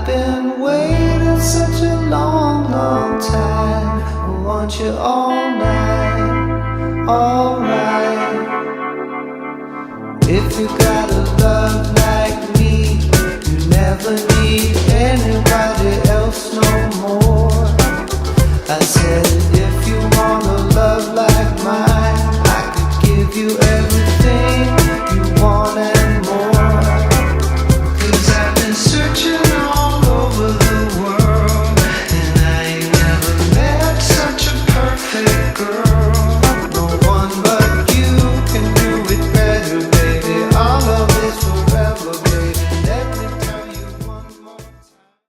been waiting such a long, long time. I want you all night, alright. If you got a love like me, you never need anybody else no more. I said, if you want a love like mine, I could give you everything.